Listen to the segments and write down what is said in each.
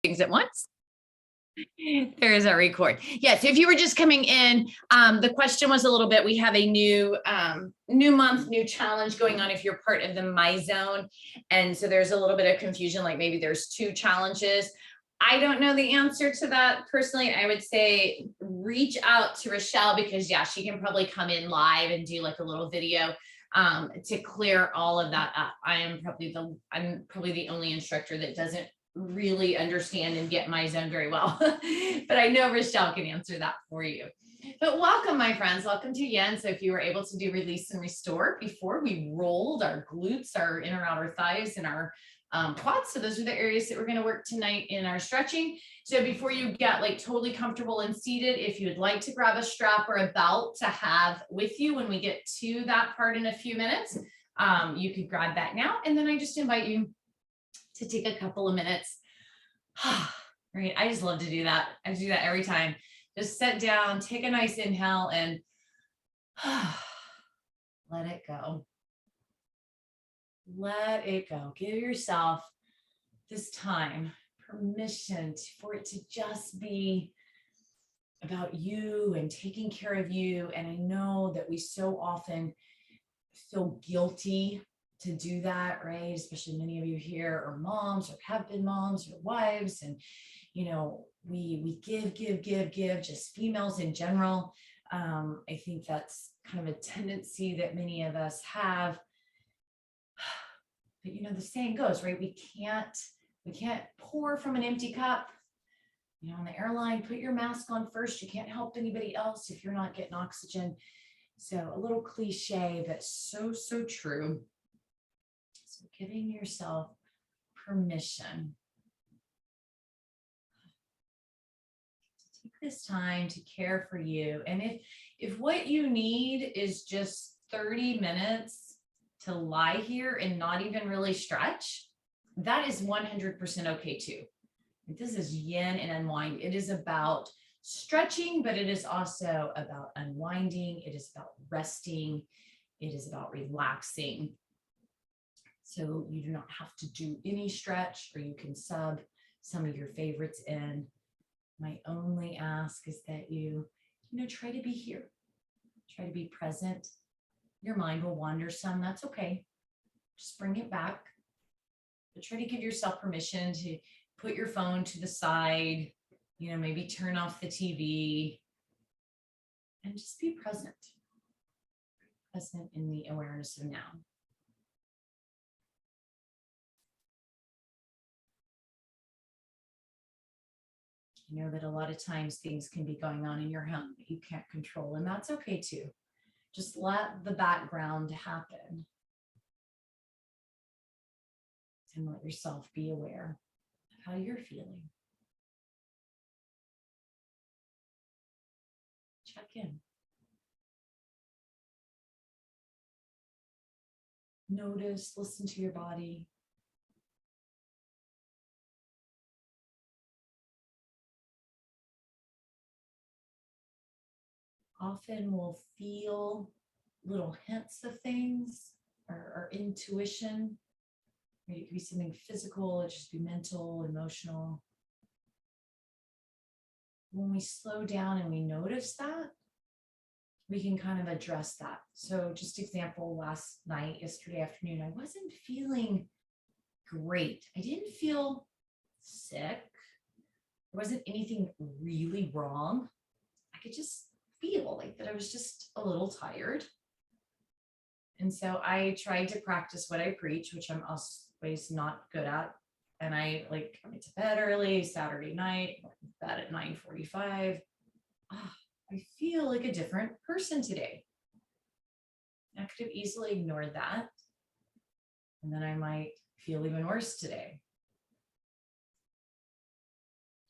things at once. There is our record. Yes, if you were just coming in, the question was a little bit, we have a new month, new challenge going on if you're part of the My Zone. And so there's a little bit of confusion, like maybe there's 2 challenges. I don't know the answer to that personally. I would say reach out to Rochelle because yeah, she can probably come in live and do like a little video to clear all of that up. I'm probably the only instructor that doesn't really understand and get My Zone very well, but I know Rochelle can answer that for you. But welcome, my friends, welcome to Yen. So if you were able to do release and restore before, we rolled our glutes, our inner outer thighs, and our quads. So those are the areas that we're going to work tonight in our stretching. So before you get like totally comfortable and seated, if you'd like to grab a strap or a belt to have with you when we get to that part in a few minutes, you could grab that now. And then I just invite you to take a couple of minutes. Right, I just love to do that. I do that every time. Just sit down, take a nice inhale, and let it go. Let it go. Give yourself this time, permission for it to just be about you and taking care of you. And I know that we so often feel guilty to do that, right? Especially many of you here are moms or have been moms or wives. And, you know, we give, just females in general. I think that's kind of a tendency that many of us have. But, you know, the saying goes, right? We can't pour from an empty cup. You know, on the airline, put your mask on first. You can't help anybody else if you're not getting oxygen. So a little cliche, but so true. So giving yourself permission to take this time to care for you. And if what you need is just 30 minutes to lie here and not even really stretch, that is 100% okay too. This is Yin and Unwind. It is about stretching, but it is also about unwinding. It is about resting. It is about relaxing. So you do not have to do any stretch, or you can sub some of your favorites in. My only ask is that you try to be here. Try to be present. Your mind will wander some. That's okay. Just bring it back. But try to give yourself permission to put your phone to the side, maybe turn off the TV and just be present. Present in the awareness of now. You know that a lot of times things can be going on in your home that you can't control, and that's okay too. Just let the background happen. And let yourself be aware of how you're feeling. Check in. Notice, listen to your body. Often we'll feel little hints of things, or intuition. It could be something physical, it just be mental, emotional. When we slow down and we notice that, we can kind of address that. So just example, yesterday afternoon, I wasn't feeling great. I didn't feel sick. There wasn't anything really wrong. I could just feel like that I was just a little tired. And so I tried to practice what I preach, which I'm always not good at. And I went to bed early Saturday night, went to bed at 9:45. I feel like a different person today. I could have easily ignored that. And then I might feel even worse today.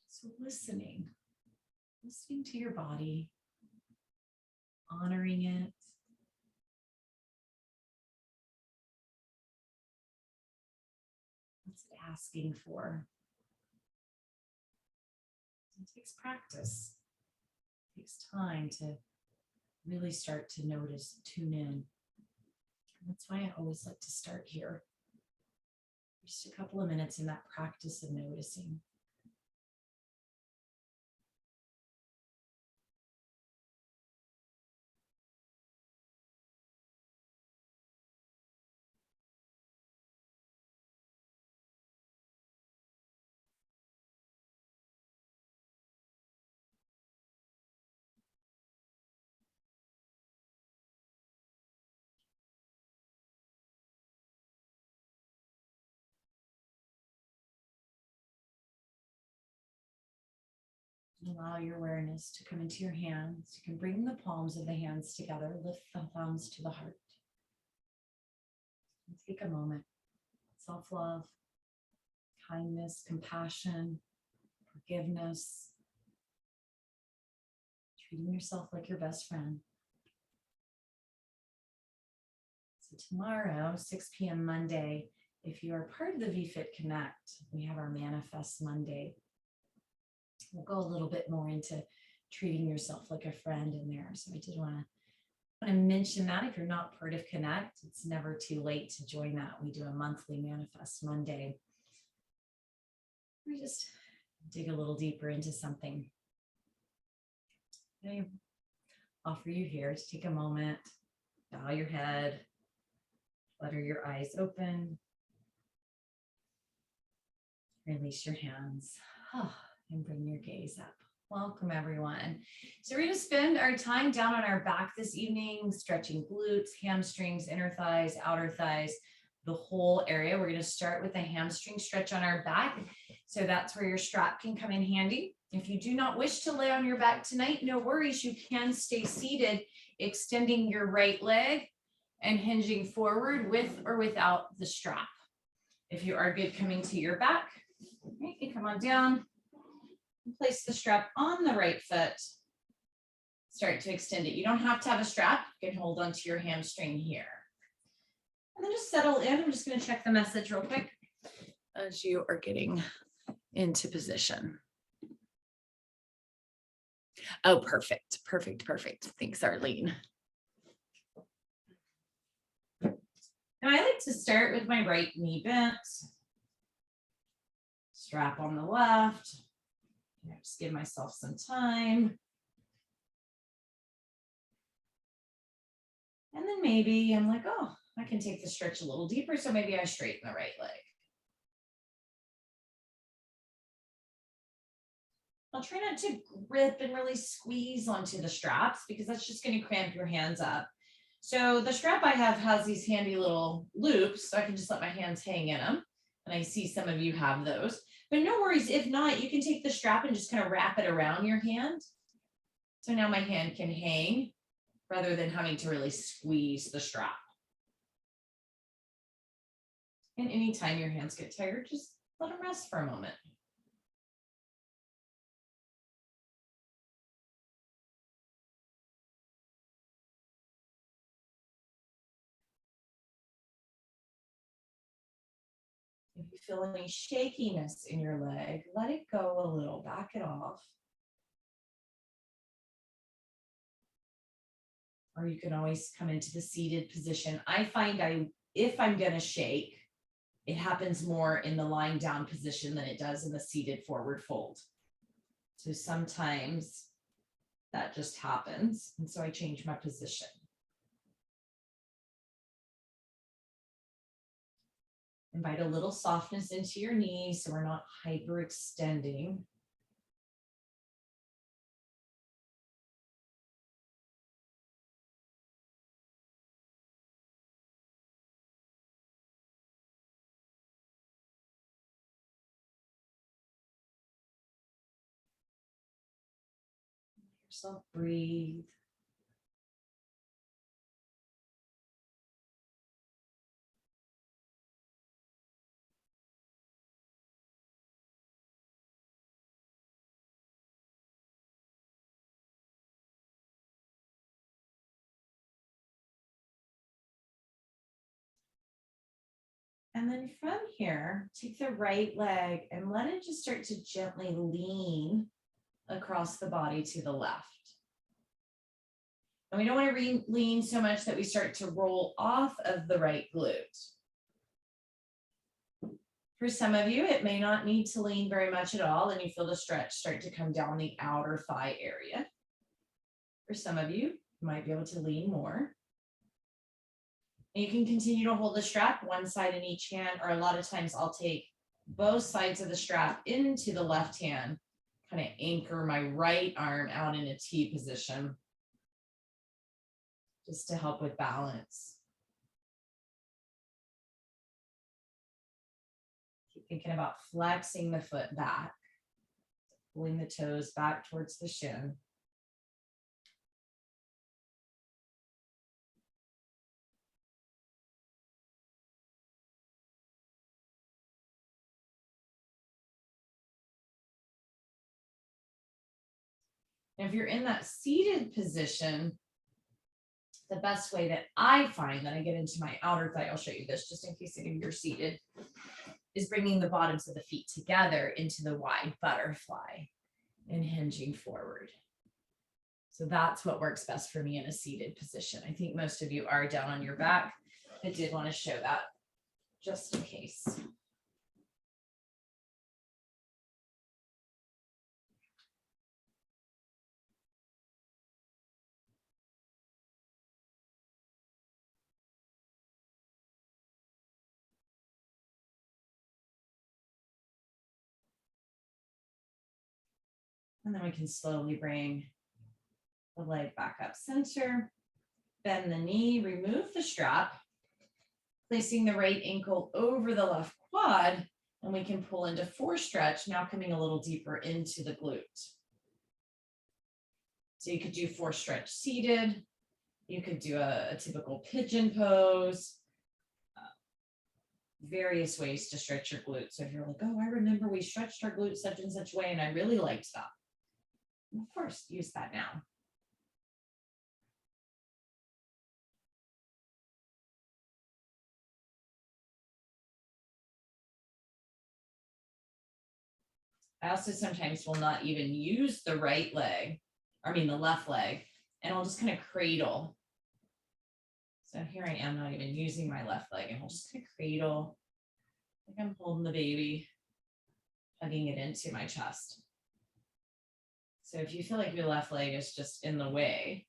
So listening to your body, honoring it. What's it asking for? It takes practice. It takes time to really start to notice, tune in. And that's why I always like to start here. Just a couple of minutes in that practice of noticing. Allow your awareness to come into your hands. You can bring the palms of the hands together, lift the thumbs to the heart. And take a moment. Self-love, kindness, compassion, forgiveness. Treating yourself like your best friend. So tomorrow, 6 p.m. Monday, if you are part of the VFit Connect, we have our Manifest Monday. We'll go a little bit more into treating yourself like a friend in there. So I did want to mention that if you're not part of Connect, it's never too late to join that. We do a monthly Manifest Monday. We just dig a little deeper into something. I offer you here to take a moment, bow your head, flutter your eyes open, release your hands. And bring your gaze up. Welcome, everyone. So we're going to spend our time down on our back this evening, stretching glutes, hamstrings, inner thighs, outer thighs, the whole area. We're going to start with a hamstring stretch on our back. So that's where your strap can come in handy. If you do not wish to lay on your back tonight, no worries. You can stay seated, extending your right leg and hinging forward with or without the strap. If you are good coming to your back, you can come on down. Place the strap on the right foot. Start to extend it. You don't have to have a strap. You can hold onto your hamstring here. And then just settle in. I'm just going to check the message real quick as you are getting into position. Oh, perfect. Perfect. Perfect. Thanks, Arlene. Now I like to start with my right knee bent. Strap on the left. Just give myself some time. And then maybe I'm like, oh, I can take the stretch a little deeper. So maybe I straighten the right leg. I'll try not to grip and really squeeze onto the straps because that's just going to cramp your hands up. So the strap I have has these handy little loops, so I can just let my hands hang in them. And I see some of you have those. But no worries, if not, you can take the strap and just kind of wrap it around your hand. So now my hand can hang rather than having to really squeeze the strap. And anytime your hands get tired, just let them rest for a moment. If you feel any shakiness in your leg, let it go a little, back it off. Or you can always come into the seated position. I find if I'm going to shake, it happens more in the lying down position than it does in the seated forward fold. So sometimes that just happens. And so I change my position. Invite a little softness into your knees so we're not hyperextending. Let yourself breathe. And then from here, take the right leg and let it just start to gently lean across the body to the left. And we don't want to lean so much that we start to roll off of the right glute. For some of you, it may not need to lean very much at all, and you feel the stretch start to come down the outer thigh area. For some of you, you might be able to lean more. And you can continue to hold the strap one side in each hand, or a lot of times I'll take both sides of the strap into the left hand, kind of anchor my right arm out in a T position, just to help with balance. Keep thinking about flexing the foot back. Pulling the toes back towards the shin. Now, if you're in that seated position, the best way that I find that I get into my outer thigh, I'll show you this just in case any of you are seated, is bringing the bottoms of the feet together into the wide butterfly and hinging forward. So that's what works best for me in a seated position. I think most of you are down on your back. I did want to show that just in case. And then we can slowly bring the leg back up center, bend the knee, remove the strap, placing the right ankle over the left quad, and we can pull into force stretch, now coming a little deeper into the glute. So you could do force stretch seated, you could do a typical pigeon pose, various ways to stretch your glutes. So if you're like, oh, I remember we stretched our glutes such and such way, and I really liked that. Of course, use that now. I also sometimes will not even use the right leg, the left leg, and I'll just kind of cradle. So here I am not even using my left leg, and I'll just kind of cradle. Like I'm holding the baby, hugging it into my chest. So if you feel like your left leg is just in the way,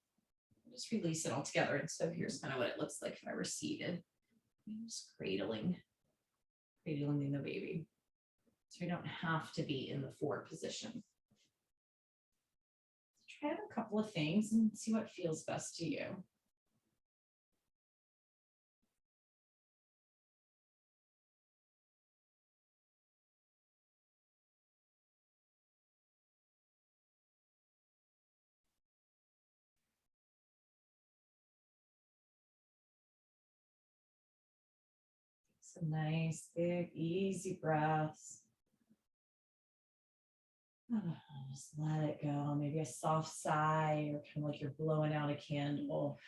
just release it all together. And so here's kind of what it looks like if I were seated. I'm just cradling the baby. So you don't have to be in the forward position. Try out a couple of things and see what feels best to you. Some nice, big, easy breaths. Just let it go. Maybe a soft sigh, or kind of like you're blowing out a candle.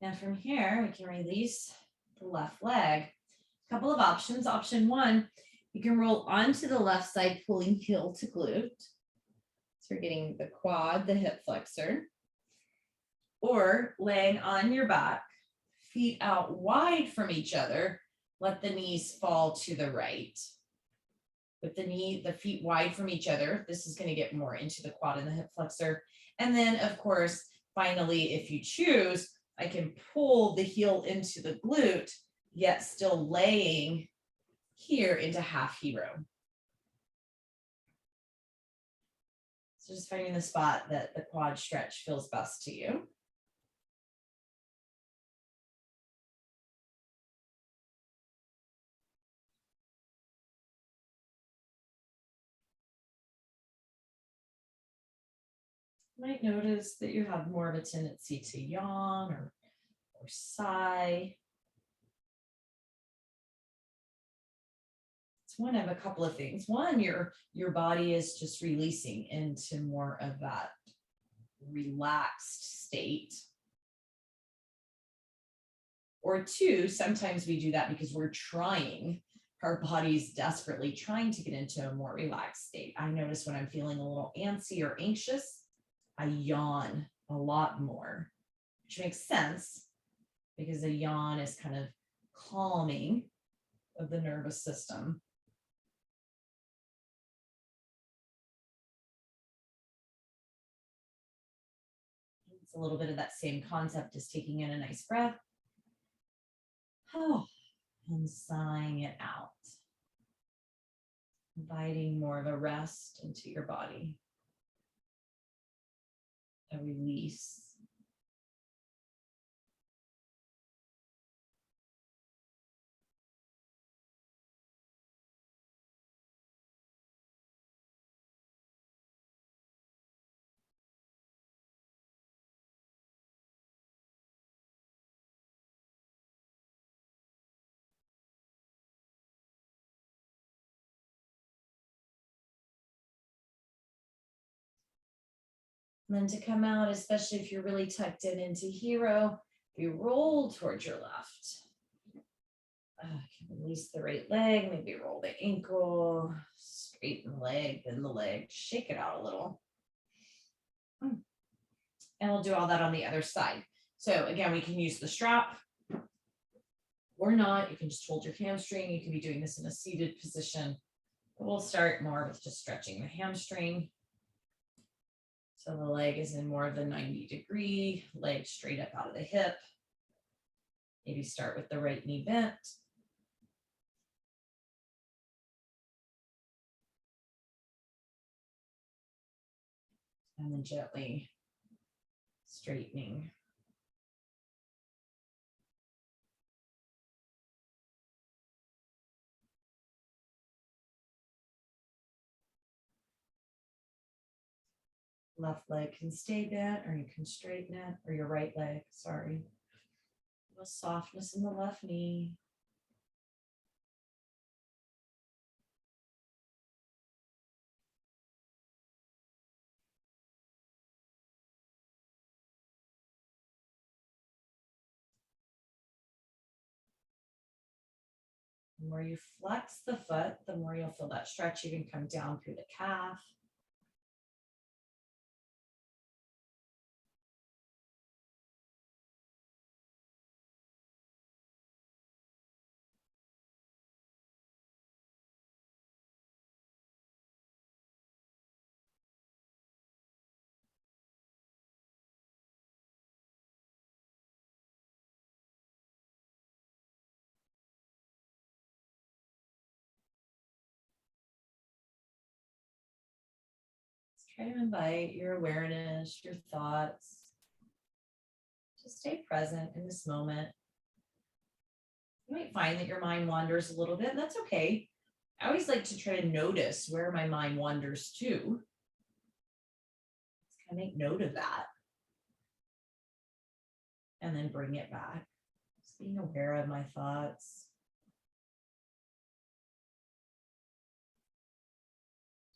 Now from here, we can release the left leg. A couple of options. Option one, you can roll onto the left side, pulling heel to glute. So you're getting the quad, the hip flexor. Or laying on your back, feet out wide from each other, let the knees fall to the right. With the feet wide from each other, this is going to get more into the quad and the hip flexor. And then, of course, finally, if you choose, I can pull the heel into the glute, yet still laying here into half hero. So just finding the spot that the quad stretch feels best to you. You might notice that you have more of a tendency to yawn or sigh. It's one of a couple of things. One, your body is just releasing into more of that relaxed state. Or two, sometimes we do that because we're trying, our body's desperately trying to get into a more relaxed state. I notice when I'm feeling a little antsy or anxious, I yawn a lot more. which makes sense because a yawn is kind of calming of the nervous system. It's a little bit of that same concept as taking in a nice breath. Oh, and sighing it out. Inviting more of a rest into your body. A release. And then to come out, especially if you're really tucked in into hero, you roll towards your left. Release the right leg, maybe roll the ankle, straighten the leg, bend the leg, shake it out a little. And we'll do all that on the other side. So again, we can use the strap or not. You can just hold your hamstring. You can be doing this in a seated position. But we'll start more with just stretching the hamstring. So the leg is in more of the 90-degree, leg straight up out of the hip. Maybe start with the right knee bent. And then gently straightening. Left leg can stay bent, or you can straighten it, or your right leg, sorry. A little softness in the left knee. The more you flex the foot, the more you'll feel that stretch even come down through the calf. Try to invite your awareness, your thoughts. Just stay present in this moment. You might find that your mind wanders a little bit, and that's okay. I always like to try to notice where my mind wanders to. Just kind of make note of that. And then bring it back. Just being aware of my thoughts.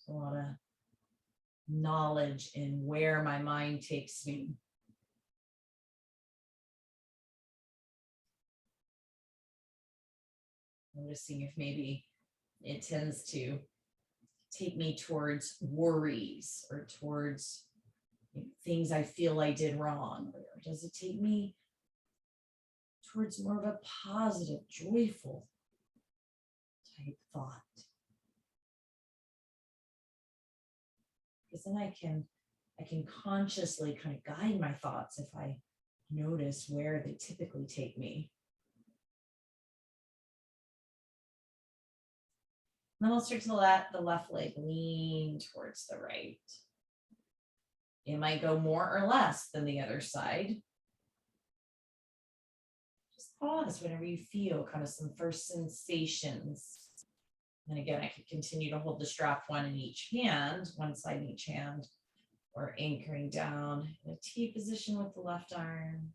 There's a lot of knowledge in where my mind takes me. Noticing if maybe it tends to take me towards worries or towards things I feel I did wrong, or does it take me towards more of a positive, joyful type thought? Because then I can consciously kind of guide my thoughts if I notice where they typically take me. And then I'll start to let the left leg lean towards the right. It might go more or less than the other side. Just pause whenever you feel kind of some first sensations. And again, I could continue to hold the strap one side in each hand, or anchoring down in a T position with the left arm.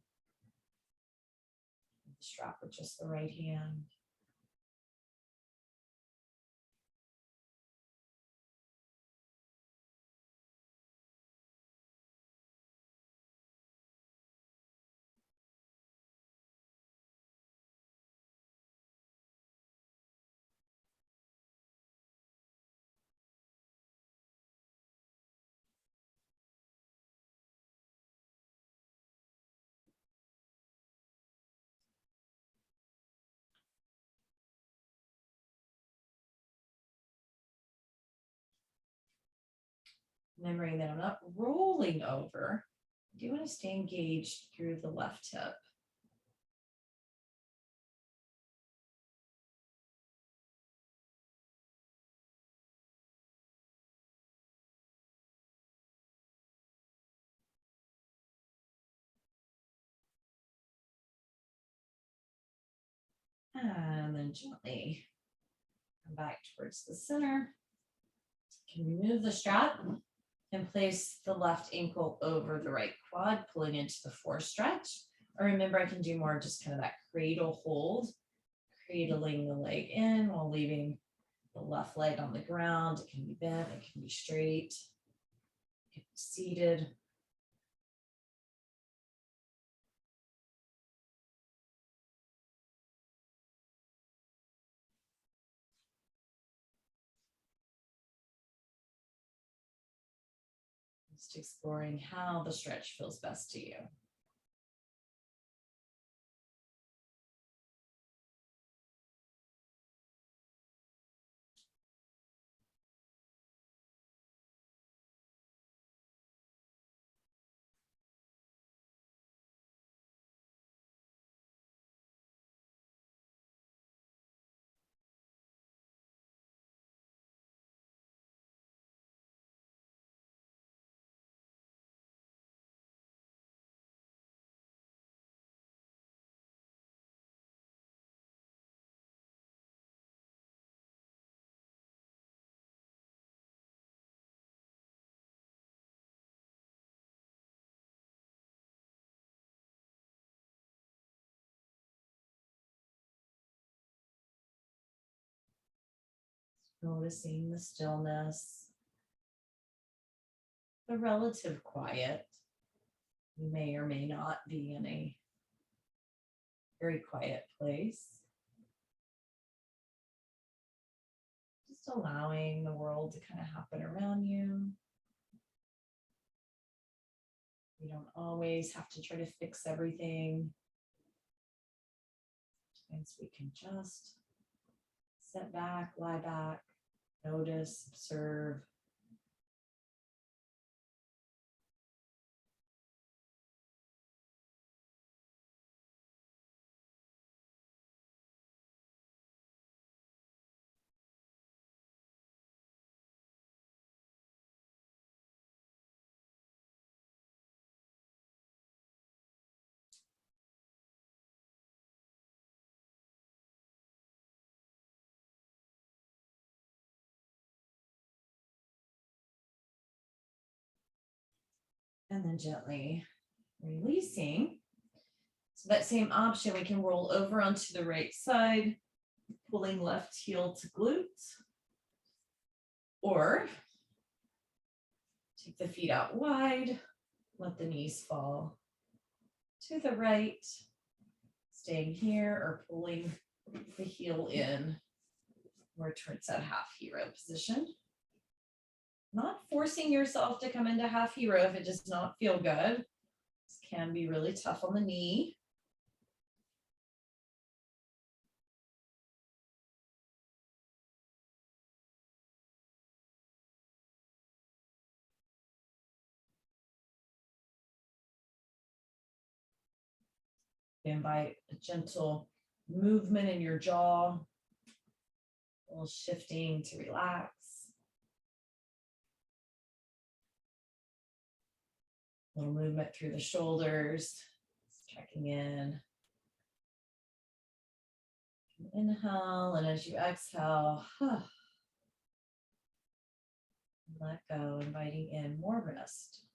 The strap with just the right hand. Remembering that I'm not rolling over. I do want to stay engaged through the left hip. And then gently come back towards the center. You can remove the strap and place the left ankle over the right quad, pulling into the four stretch. Or remember, I can do more just kind of that cradle hold, cradling the leg in while leaving the left leg on the ground. It can be bent, it can be straight, it can be seated. Just exploring how the stretch feels best to you. Noticing the stillness, the relative quiet. You may or may not be in a very quiet place. Just allowing the world to kind of happen around you. You don't always have to try to fix everything. Sometimes we can just sit back, lie back, notice, observe. And then gently releasing. So that same option, we can roll over onto the right side, pulling left heel to glutes. Or take the feet out wide, let the knees fall to the right, staying here or pulling the heel in more towards that half hero position. Not forcing yourself to come into half hero if it does not feel good. This can be really tough on the knee. Invite a gentle movement in your jaw, a little shifting to relax. A little movement through the shoulders, checking in. Inhale, and as you exhale, let go, inviting in more rest.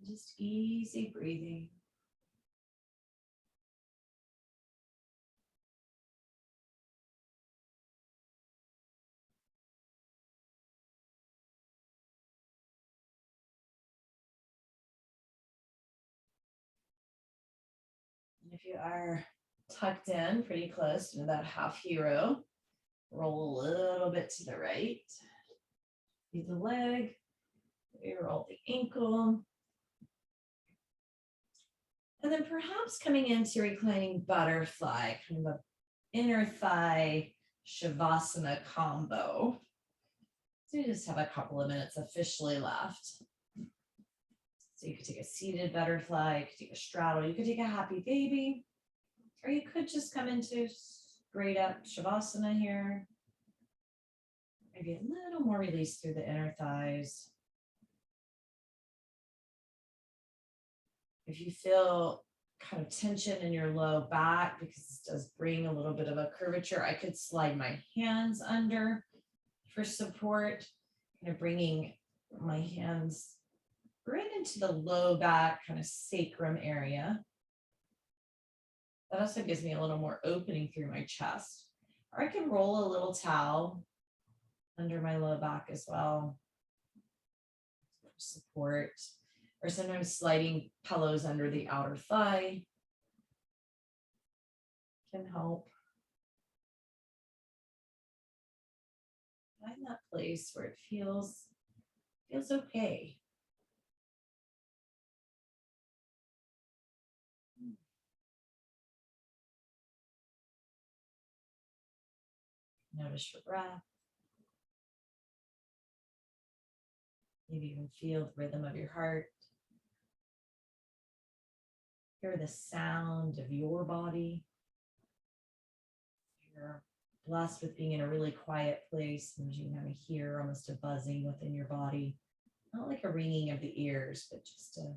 Just easy breathing. And if you are tucked in pretty close to that half hero, roll a little bit to the right. Use the leg, roll the ankle. And then perhaps coming into reclining butterfly, kind of an inner thigh shavasana combo. So you just have a couple of minutes officially left. So you could take a seated butterfly, you could take a straddle, you could take a happy baby, or you could just come into straight up shavasana here. Maybe a little more release through the inner thighs. If you feel kind of tension in your low back, because this does bring a little bit of a curvature, I could slide my hands under for support, kind of bringing my hands right into the low back, kind of sacrum area. That also gives me a little more opening through my chest. Or I can roll a little towel under my low back as well for support. Or sometimes sliding pillows under the outer thigh can help. Find that place where it feels okay. Notice your breath. Maybe even feel the rhythm of your heart. Hear the sound of your body. You're blessed with being in a really quiet place, and you can kind of hear almost a buzzing within your body. Not like a ringing of the ears, but just a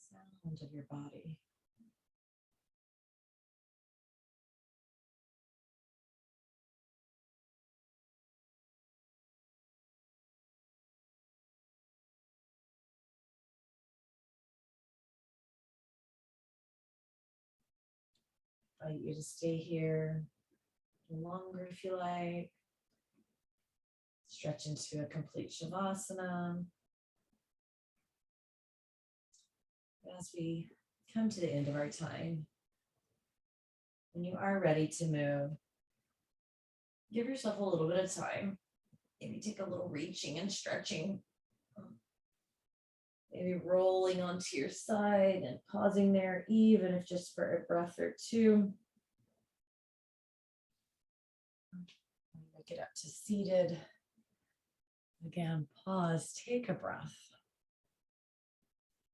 sound of your body. I invite you to stay here longer if you like. Stretch into a complete shavasana. As we come to the end of our time, when you are ready to move, give yourself a little bit of time. Maybe take a little reaching and stretching. Maybe rolling onto your side and pausing there, even if just for a breath or two. Make it up to seated. Again, pause, take a breath.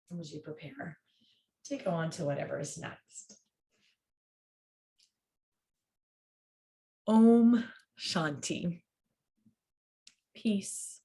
And as you prepare to go on to whatever is next. Om Shanti. Peace.